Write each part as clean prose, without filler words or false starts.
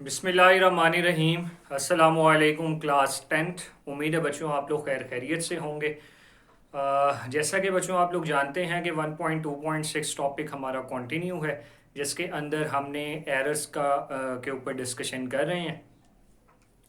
बिस्मिल्लाहिर्रहमानिर्रहीम। अस्सलामुअलैकुम class tenth. उम्मीद है बच्चों आप लोग खैर खैरियत से होंगे। जैसा कि बच्चों आप लोग जानते हैं कि 1.2.6 टॉपिक हमारा कंटिन्यू है, जिसके अंदर हमने एरर्स के ऊपर डिस्कशन कर रहे हैं।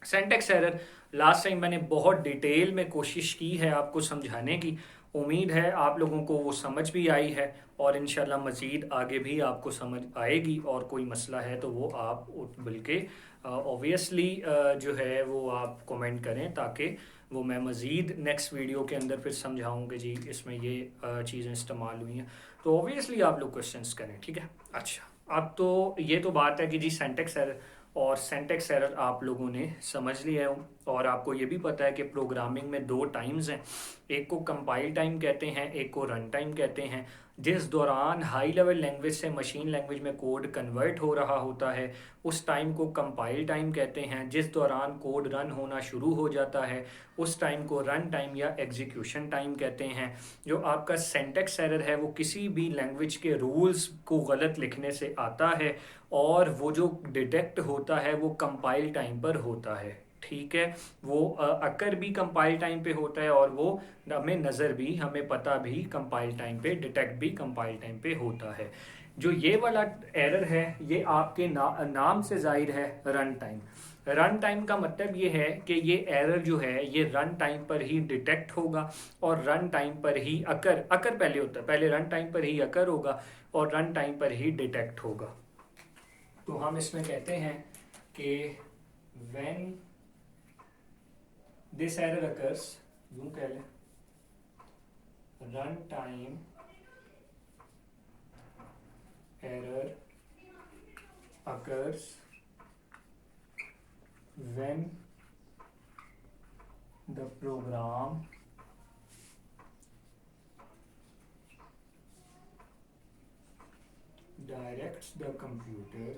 सेंटेक्स एरर लास्ट टाइम मैंने बहुत डिटेल में कोशिश की है आपको समझाने की। उम्मीद है आप लोगों को वो समझ भी आई है और इंशाल्लाह मज़ीद आगे भी आपको समझ आएगी। और कोई मसला है तो वो आप बल्कि ऑब्वियसली जो है वो आप कमेंट करें, ताकि वो मैं मज़ीद नेक्स्ट वीडियो के अंदर फिर समझाऊँ कि जी इसमें ये चीज़ें इस्तेमाल हुई हैं। तो ऑब्वियसली आप लोग क्वेश्चंस करें, ठीक है। अच्छा, अब तो ये तो बात है कि जी सेंटेक्स एरर और सेंटेक्स एरर आप लोगों ने समझ लिया है। और आपको ये भी पता है कि प्रोग्रामिंग में दो टाइम्स हैं, एक को कंपाइल टाइम कहते हैं, एक को रन टाइम कहते हैं। जिस दौरान हाई लेवल लैंग्वेज से मशीन लैंग्वेज में कोड कन्वर्ट हो रहा होता है उस टाइम को कंपाइल टाइम कहते हैं। जिस दौरान कोड रन होना शुरू हो जाता है उस टाइम को रन टाइम या एग्जीक्यूशन टाइम कहते हैं। जो आपका सेंटेक्स एरर है वो किसी भी लैंग्वेज के रूल्स को गलत लिखने से आता है और वो जो डिटेक्ट होता है वो कंपाइल टाइम पर होता है, ठीक है। वो अकर भी कंपाइल टाइम पे होता है और वो हमें नज़र भी, हमें पता भी कंपाइल टाइम पे, डिटेक्ट भी कंपाइल टाइम पे होता है। जो ये वाला एरर है ये आपके नाम से जाहिर है, रन टाइम। रन टाइम का मतलब ये है कि ये एरर जो है ये रन टाइम पर ही डिटेक्ट होगा और रन टाइम पर ही अकर अकर पहले होता है, पहले रन टाइम पर ही अकर होगा और रन टाइम पर ही डिटेक्ट होगा। तो हम इसमें कहते हैं कि व्हेन दिस एरर अकर्स, यूं कह लें, run time error occurs when the program directs the computer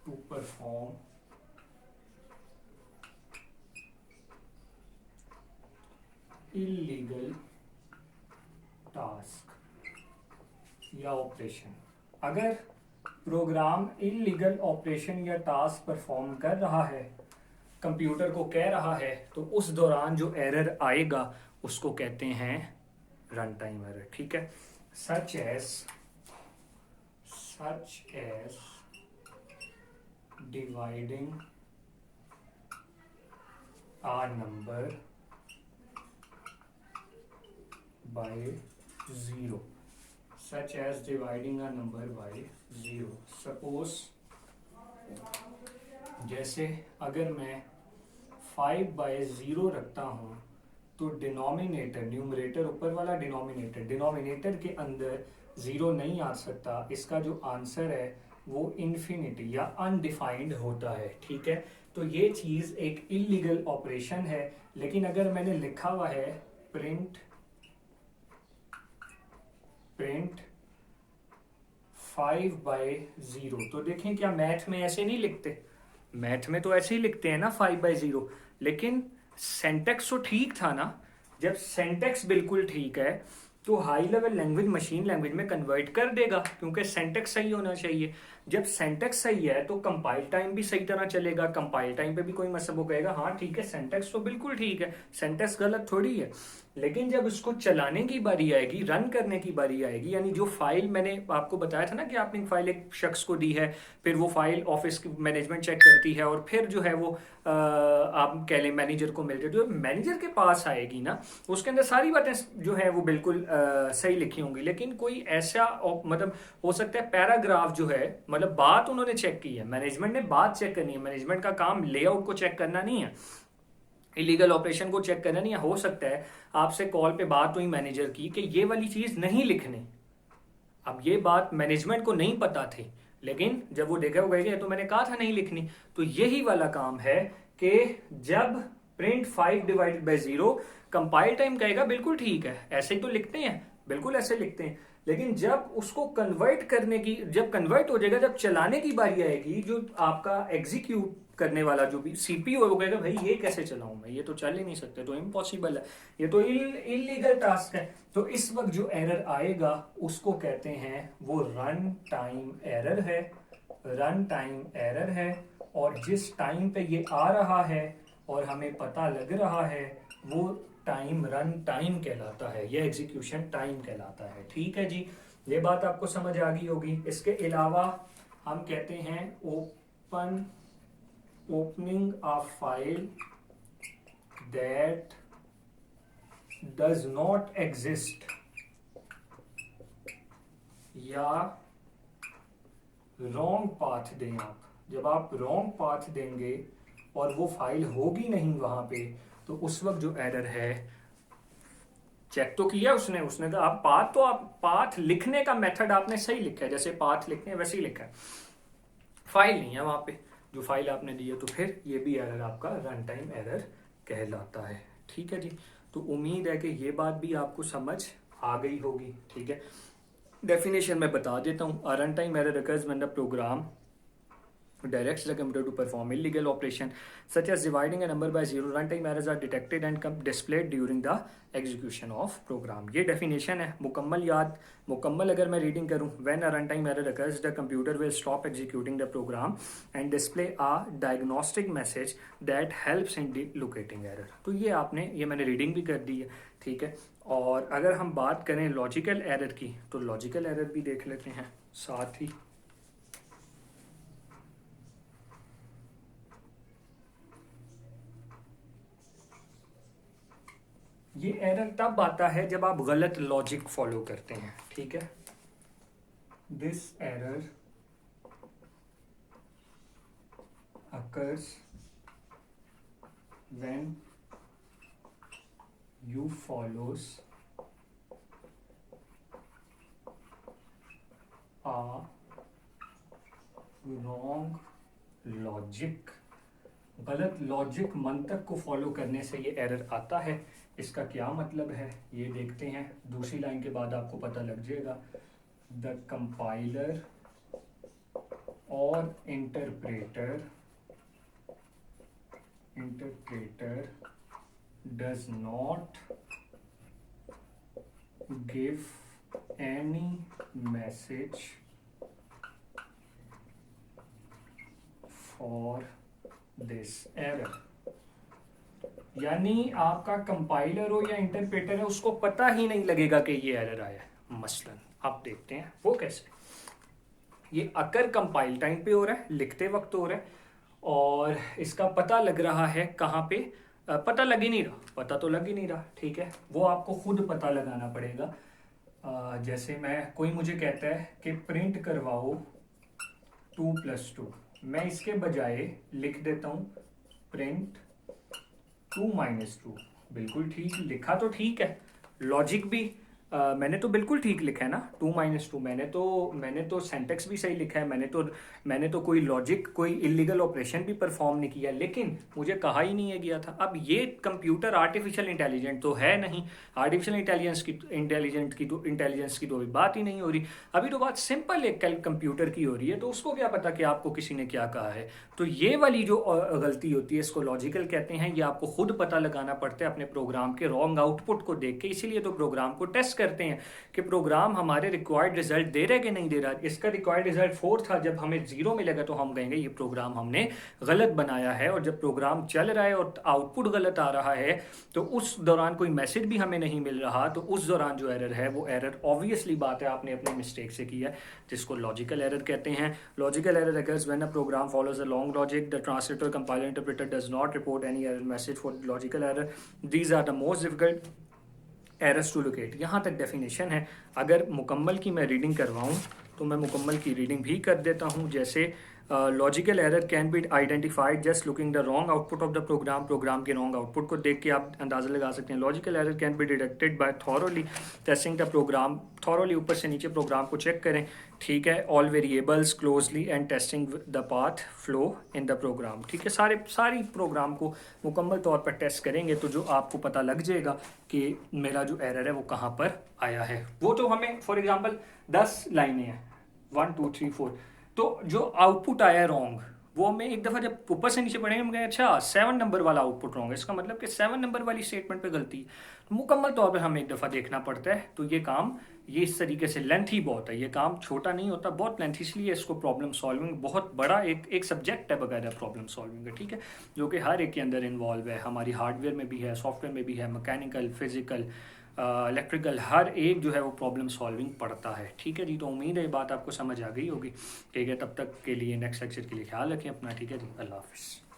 to perform illegal task या ऑपरेशन। अगर प्रोग्राम इलीगल ऑपरेशन या टास्क परफॉर्म कर रहा है, कंप्यूटर को कह रहा है, तो उस दौरान जो एरर आएगा उसको कहते हैं रन टाइम एरर, ठीक है। Such as dividing a number by zero, such as dividing a number by zero. Suppose जैसे अगर मैं 5/0 रखता हूँ तो डिनोमिनेटर, न्यूमरेटर ऊपर वाला, डिनोमिनेटर के अंदर ज़ीरो नहीं आ सकता। इसका जो आंसर है वो इन्फिनिटी या अनडिफाइंड होता है, ठीक है। तो ये चीज़ एक इलीगल ऑपरेशन है। लेकिन अगर मैंने लिखा हुआ है प्रिंट 5/0, तो देखें क्या मैथ में ऐसे नहीं लिखते, मैथ में तो ऐसे ही लिखते हैं ना 5/0। लेकिन सेंटेक्स तो ठीक था ना। जब सेंटेक्स बिल्कुल ठीक है तो high level language machine language में कन्वर्ट कर देगा, क्योंकि सेंटेक्स सही होना चाहिए। जब सेंटेक्स सही है तो कंपाइल टाइम भी सही तरह चलेगा। कंपाइल टाइम पे भी कोई मतलब वो कहेगा हाँ ठीक है सेंटेक्स तो बिल्कुल ठीक है, सेंटेक्स गलत थोड़ी है। लेकिन जब उसको चलाने की बारी आएगी, रन करने की बारी आएगी, यानी जो फाइल मैंने आपको बताया था ना कि आपने फाइल एक शख्स को दी है, फिर वो फाइल ऑफिस मैनेजमेंट चेक करती है और फिर जो है वो आप कह लें मैनेजर को मिलती है। जो मैनेजर के पास आएगी ना उसके अंदर सारी बातें जो है वो बिल्कुल सही लिखी होंगी। लेकिन कोई ऐसा मतलब हो सकता है पैराग्राफ जो है, मतलब बात उन्होंने चेक की है, मैनेजमेंट ने बात चेक करनी है। मैनेजमेंट का काम लेआउट को चेक करना नहीं है, इलीगल ऑपरेशन को चेक करना नहीं है। हो सकता है आपसे कॉल पे बात हुई मैनेजर की कि ये वाली चीज नहीं लिखनी। अब ये बात मैनेजमेंट को नहीं पता थी, लेकिन जब वो देखा वो गए तो मैंने कहा था नहीं लिखनी। तो यही वाला काम है कि जब प्रिंट 5/0 कंपाइल टाइम कहेगा बिल्कुल ठीक है, ऐसे ही तो लिखते हैं, बिल्कुल ऐसे लिखते हैं। लेकिन जब उसको कन्वर्ट करने की, जब कन्वर्ट हो जाएगा, जब चलाने की बारी आएगी, जो आपका करने वाला जो भी सीपीयू है वो कहेगा भाई ये कैसे चलाऊं मैं, ये तो चल ही नहीं सकते, तो इम्पॉसिबल है, ये तो इलीगल टास्क है। तो इस वक्त जो एरर आएगा उसको कहते हैं वो रन टाइम एरर है, रन टाइम एरर है। और जिस टाइम पे ये आ रहा है और हमें पता लग रहा है वो टाइम रन टाइम कहलाता है, ये एग्जीक्यूशन टाइम कहलाता है। ठीक है जी, ये बात आपको समझ आ गई होगी। इसके अलावा हम कहते हैं opening a file that does not exist, या रॉन्ग पाथ दें आप। जब आप रॉन्ग पाथ देंगे और वो फाइल होगी नहीं वहां पे, तो उस वक्त जो एरर है, चेक तो किया उसने कहा आप पाथ लिखने का मेथड आपने सही लिखा है, जैसे पाथ लिखते हैं वैसे ही लिखा है, फाइल नहीं है वहां पे जो फाइल आपने दी है, तो फिर ये भी एरर आपका रन टाइम एरर कहलाता है। ठीक है जी, तो उम्मीद है कि ये बात भी आपको समझ आ गई होगी। ठीक है, डेफिनेशन मैं बता देता हूँ। Run time error occurs when the program directs the computer to perform illegal operation such as dividing a number by zero. Runtime errors are detected and displayed during the execution of program. ये definition है, मुकम्मल अगर मैं reading करूँ, when a runtime error occurs the computer will stop executing the program and display a diagnostic message that helps in locating error. तो ये मैंने reading भी कर दी है। ठीक है, और अगर हम बात करें लॉजिकल एरर की, तो लॉजिकल एरर भी देख लेते हैं साथ ही। ये एरर तब आता है जब आप गलत लॉजिक फॉलो करते हैं। ठीक है, this error occurs when you follows a wrong logic। गलत लॉजिक मंतक को फॉलो करने से ये एरर आता है। इसका क्या मतलब है ये देखते हैं, दूसरी लाइन के बाद आपको पता लग जाएगा। द कंपाइलर और interpreter does not give any message for this error. यानी आपका कंपाइलर हो या इंटरप्रेटर है, उसको पता ही नहीं लगेगा कि ये एरर आया है। मसलन आप देखते हैं वो कैसे, ये अकर कंपाइल टाइम पे हो रहा है, लिखते वक्त हो रहा है, और इसका पता लग रहा है कहाँ पे, पता लग ही नहीं रहा, पता तो लग ही नहीं रहा। ठीक है, वो आपको खुद पता लगाना पड़ेगा। जैसे कोई मुझे कहता है कि प्रिंट करवाओ 2+2, मैं इसके बजाय लिख देता हूँ प्रिंट 2-2। बिल्कुल ठीक लिखा, तो ठीक है, लॉजिक भी मैंने तो बिल्कुल ठीक लिखा है ना, 2-2। मैंने तो सेंटेक्स भी सही लिखा है, मैंने तो कोई लॉजिक, कोई इलीगल ऑपरेशन भी परफॉर्म नहीं किया, लेकिन मुझे कहा ही नहीं है गया था। अब ये कंप्यूटर आर्टिफिशियल इंटेलिजेंट तो है नहीं, आर्टिफिशियल इंटेलिजेंस की तो अभी बात ही नहीं हो रही, अभी तो बात सिंपल एक कंप्यूटर की हो रही है, तो उसको क्या पता कि आपको किसी ने क्या कहा है। तो ये वाली जो गलती होती है इसको लॉजिकल कहते हैं। ये आपको खुद पता लगाना पड़ता है अपने प्रोग्राम के रॉन्ग आउटपुट को देख के, इसीलिए तो प्रोग्राम को टेस्ट करते हैं कि प्रोग्राम हमारे रिक्वायर्ड रिजल्ट दे रहा है कि नहीं दे रहा। इसका रिक्वायर्ड रिजल्ट 4 था, जब हमें 0 मिलेगा तो हम कहेंगे ये प्रोग्राम हमने गलत बनाया है। और जब प्रोग्राम चल रहा है और आउटपुट गलत आ रहा है, तो उस दौरान कोई मैसेज भी हमें नहीं मिल रहा, तो उस दौरान जो एरर है वो एरर ऑब्वियसली बात है आपने अपने मिस्टेक से किया है, जिसको लॉजिकल एरर कहते हैं। Logical error occurs when a program follows a long logic, the translator, compiler, interpreter does not report any error message for logical error. These are the most difficult errors to locate. यहाँ तक definition है। अगर मुकम्मल की मैं reading करवाऊँ तो मैं मुकम्मल की रीडिंग भी कर देता हूँ। जैसे logical error can be identified just looking the wrong output of the program के रॉन्ग आउटपुट को देख के आप अंदाज़ा लगा सकते हैं। Logical error can be detected by thoroughly testing the program, thoroughly ऊपर से नीचे प्रोग्राम को चेक करें। ठीक है, all variables closely and testing the path flow in the program. ठीक है, सारी प्रोग्राम को मुकम्मल तौर पर टेस्ट करेंगे तो जो आपको पता लग जाएगा कि मेरा जो एरर है वो कहाँ पर आया है। वो तो हमें फॉर एग्जांपल 10 लाइनें हैं, 1 2 3 4, तो जो आउटपुट आया है रॉन्ग, वो हमें एक दफ़ा जब ऊपर से नीचे पढ़ेंगे हम कहेंगे अच्छा 7 नंबर वाला आउटपुट रॉन्ग है, इसका मतलब कि 7 नंबर वाली स्टेटमेंट पे गलती है। तो मुकम्मल तौर पे हमें एक दफ़ा देखना पड़ता है। तो ये इस तरीके से लेंथी बहुत है, ये काम छोटा नहीं होता, बहुत लेंथ, इसलिए इसको प्रॉब्लम सॉल्विंग बहुत बड़ा एक सब्जेक्ट है बकायदा प्रॉब्लम सॉल्विंग का, ठीक है, जो कि हर एक के अंदर इन्वॉल्व है। हमारी हार्डवेयर में भी है, सॉफ्टवेयर में भी है, मैकेनिकल, फिजिकल, इलेक्ट्रिकल, हर एक जो है वो प्रॉब्लम सॉल्विंग पड़ता है, ठीक है जी। तो उम्मीद है ये बात आपको समझ आ गई होगी, ठीक है। तब तक के लिए नेक्स्ट लेक्चर के लिए ख्याल रखें अपना, ठीक है जी। अल्लाह हाफिज़।